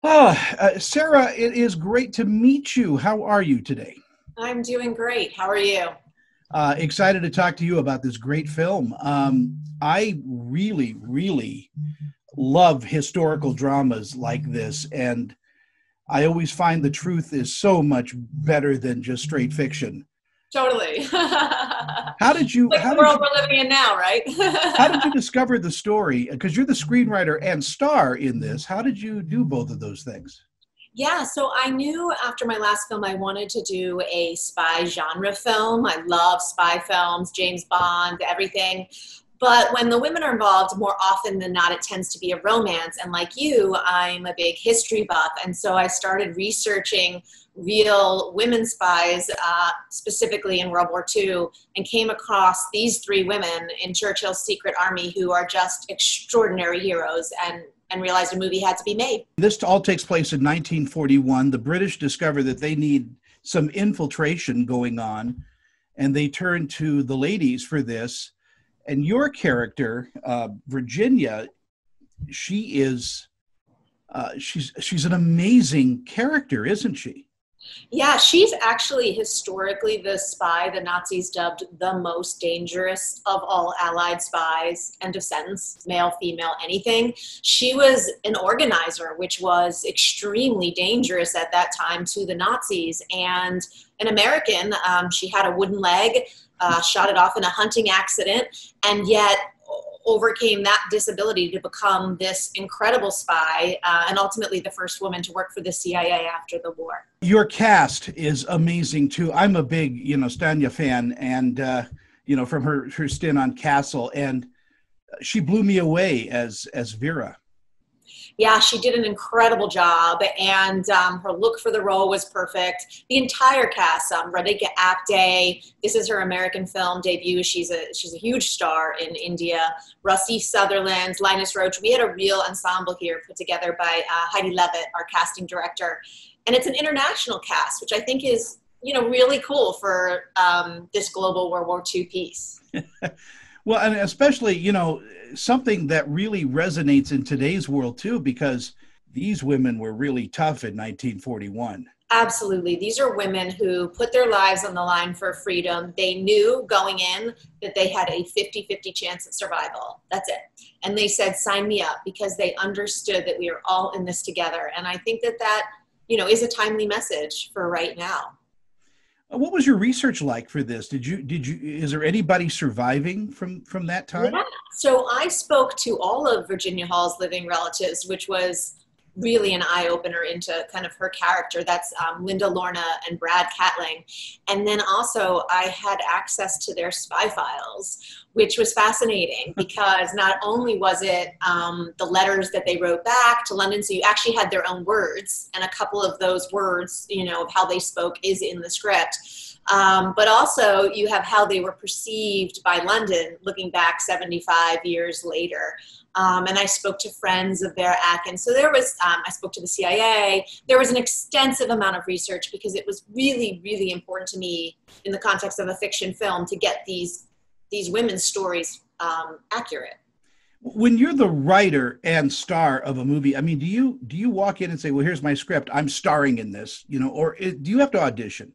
Sarah, it is great to meet you. How are you today? I'm doing great. How are you? Excited to talk to you about this great film. I really love historical dramas like this, and I always find the truth is so much better than just straight fiction. Totally. How did you Like how the did world you we're living in now, right? how did you discover the story? Because you're the screenwriter and star in this. How did you do both of those things? Yeah, so I knew after my last film I wanted to do a spy genre film. I love spy films, James Bond, everything. But when the women are involved, more often than not, it tends to be a romance. And like you, I'm a big history buff. And so I started researching real women spies, specifically in World War II, and came across these three women in Churchill's secret army who are just extraordinary heroes, and realized a movie had to be made. This all takes place in 1941. The British discover that they need some infiltration going on, and they turn to the ladies for this. And your character, Virginia, she is she's an amazing character, isn't she? Yeah, she's actually historically the spy the Nazis dubbed the most dangerous of all Allied spies. End of sentence. Male, female, anything. She was an organizer, which was extremely dangerous at that time to the Nazis. And an American, she had a wooden leg, shot it off in a hunting accident, and yet overcame that disability to become this incredible spy, and ultimately the first woman to work for the CIA after the war. Your cast is amazing too. I'm a big, Stanya fan, and from her stint on Castle, and she blew me away as Vera. Yeah, she did an incredible job, and her look for the role was perfect. The entire cast, Radhika Apte, this is her American film debut. She's a huge star in India. Rusty Sutherland, Linus Roach. We had a real ensemble here put together by Heidi Levitt, our casting director. And it's an international cast, which I think is, really cool for this global World War II piece. Well, and especially, something that really resonates in today's world too, because these women were really tough in 1941. Absolutely. These are women who put their lives on the line for freedom. They knew going in that they had a 50-50 chance of survival. That's it. And they said, sign me up, because they understood that we are all in this together. And I think that is a timely message for right now. What was your research like for this? Is there anybody surviving from that time? Yeah. So I spoke to all of Virginia Hall's living relatives, which was really an eye-opener into kind of her character. That's Linda Lorna and Brad Catling. And then also I had access to their spy files, which was fascinating because not only was it the letters that they wrote back to London, so you actually had their own words, and a couple of those words, of how they spoke is in the script. But also you have how they were perceived by London looking back 75 years later. And I spoke to friends of Vera Atkins. So there was, I spoke to the CIA. There was an extensive amount of research because it was really, really important to me in the context of a fiction film to get these women's stories accurate. When you're the writer and star of a movie, I mean, do you walk in and say, well, here's my script, I'm starring in this, or do you have to audition?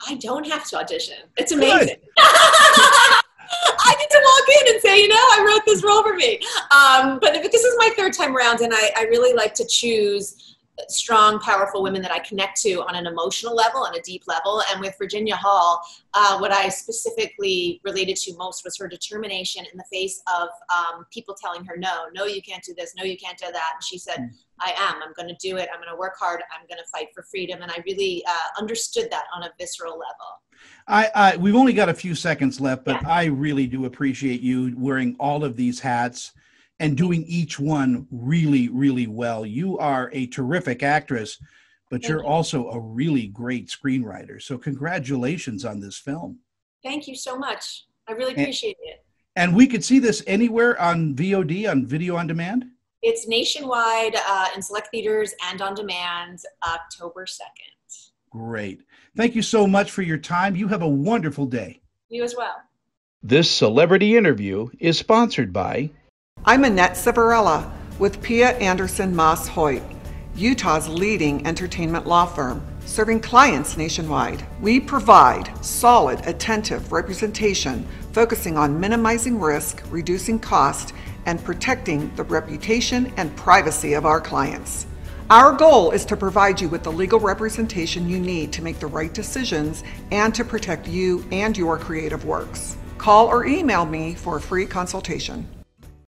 I don't have to audition. It's amazing. I get to walk in and say, I wrote this role for me. But this is my third time around, and I really like to choose strong, powerful women that I connect to on an emotional level, on a deep level. And with Virginia Hall, what I specifically related to most was her determination in the face of people telling her, no, you can't do this, no, you can't do that. And she said, I'm going to do it. I'm going to work hard. I'm going to fight for freedom. And I really understood that on a visceral level. We've only got a few seconds left, but Yeah. I really do appreciate you wearing all of these hats and doing each one really, really well. You are a terrific actress, but you're also a really great screenwriter. So congratulations on this film. Thank you so much. I really appreciate it. And we could see this anywhere on VOD, on video on demand? It's nationwide in select theaters and on demand October 2nd. Great. Thank you so much for your time. You have a wonderful day. You as well. This celebrity interview is sponsored by... I'm Annette Savarella with Pia Anderson Moss Hoyt. Utah's leading entertainment law firm, serving clients nationwide. We provide solid, attentive representation focusing on minimizing risk, reducing cost, and protecting the reputation and privacy of our clients. Our goal is to provide you with the legal representation you need to make the right decisions and to protect you and your creative works. Call or email me for a free consultation.